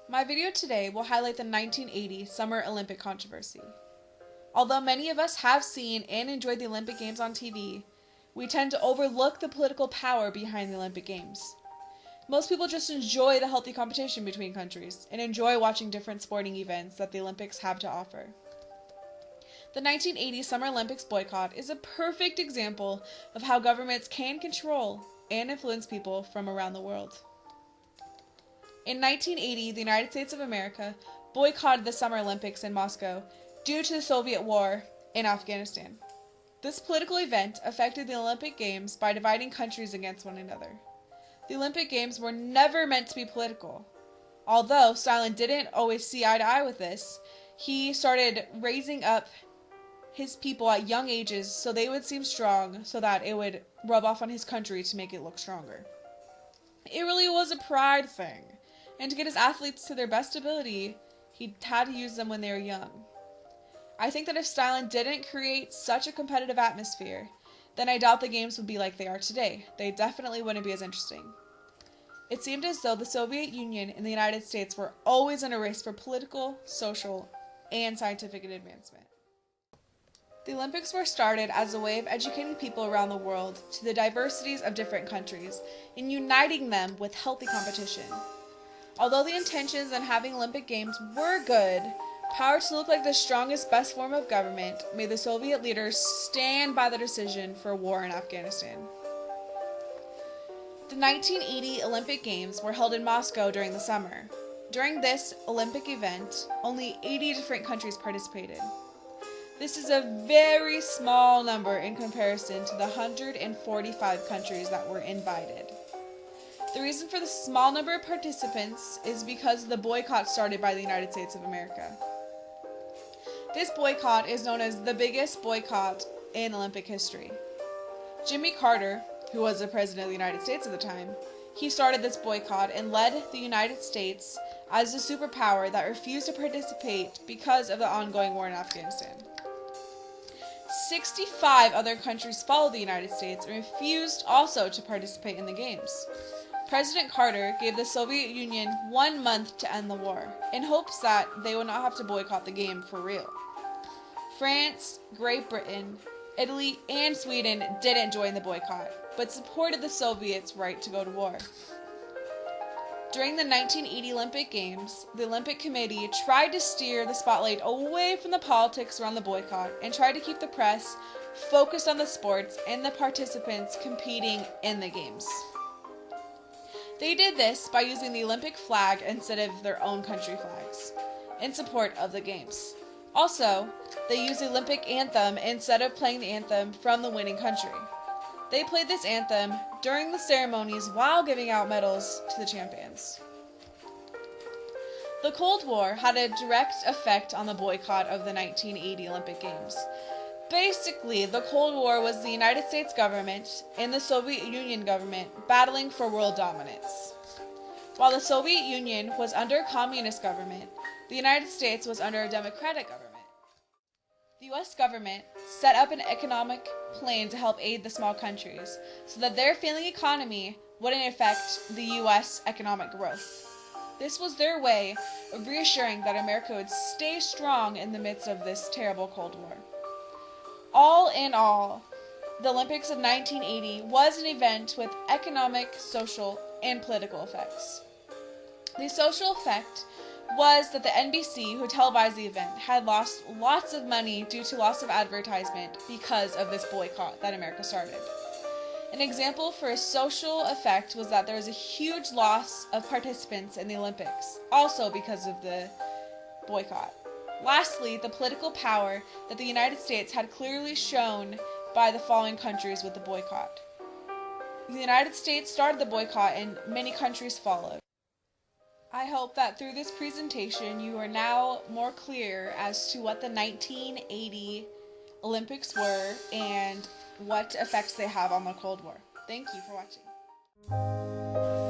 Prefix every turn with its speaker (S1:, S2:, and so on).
S1: My video today will highlight the 1980 Summer Olympic controversy. Although many of us have seen and enjoyed the Olympic Games on TV, we tend to overlook the political power behind the Olympic Games. Most people just enjoy the healthy competition between countries and enjoy watching different sporting events that the Olympics have to offer. The 1980 Summer Olympics boycott is a perfect example of how governments can control and influence people from around the world. In 1980, the United States of America boycotted the Summer Olympics in Moscow due to the Soviet war in Afghanistan. This political event affected the Olympic Games by dividing countries against one another. The Olympic Games were never meant to be political. Although Stalin didn't always see eye to eye with this, he started raising up his people at young ages so they would seem strong, so that it would rub off on his country to make it look stronger. It really was a pride thing. And to get his athletes to their best ability, he had to use them when they were young. I think that if Stalin didn't create such a competitive atmosphere, then I doubt the games would be like they are today. They definitely wouldn't be as interesting. It seemed as though the Soviet Union and the United States were always in a race for political, social, and scientific advancement. The Olympics were started as a way of educating people around the world to the diversities of different countries and uniting them with healthy competition. Although the intentions on having Olympic Games were good, power to look like the strongest, best form of government made the Soviet leaders stand by their decision for war in Afghanistan. The 1980 Olympic Games were held in Moscow during the summer. During this Olympic event, only 80 different countries participated. This is a very small number in comparison to the 145 countries that were invited. The reason for the small number of participants is because of the boycott started by the United States of America. This boycott is known as the biggest boycott in Olympic history. Jimmy Carter, who was the president of the United States at the time, he started this boycott and led the United States as a superpower that refused to participate because of the ongoing war in Afghanistan. 65 other countries followed the United States and refused also to participate in the Games. President Carter gave the Soviet Union 1 month to end the war, in hopes that they would not have to boycott the game for real. France, Great Britain, Italy, and Sweden didn't join the boycott, but supported the Soviets' right to go to war. During the 1980 Olympic Games, the Olympic Committee tried to steer the spotlight away from the politics around the boycott and tried to keep the press focused on the sports and the participants competing in the Games. They did this by using the Olympic flag instead of their own country flags, in support of the Games. Also, they used the Olympic anthem instead of playing the anthem from the winning country. They played this anthem during the ceremonies while giving out medals to the champions. The Cold War had a direct effect on the boycott of the 1980 Olympic Games. Basically, the Cold War was the United States government and the Soviet Union government battling for world dominance. While the Soviet Union was under a communist government, the United States was under a democratic government. The U.S. government set up an economic plan to help aid the small countries so that their failing economy wouldn't affect the U.S. economic growth. This was their way of reassuring that America would stay strong in the midst of this terrible Cold War. All in all, the Olympics of 1980 was an event with economic, social, and political effects. The social effect was that the NBC, who televised the event, had lost lots of money due to loss of advertisement because of this boycott that America started. An example for a social effect was that there was a huge loss of participants in the Olympics, also because of the boycott. Lastly, the political power that the United States had clearly shown by the following countries with the boycott. The United States started the boycott and many countries followed. I hope that through this presentation you are now more clear as to what the 1980 Olympics were and what effects they have on the Cold War. Thank you for watching.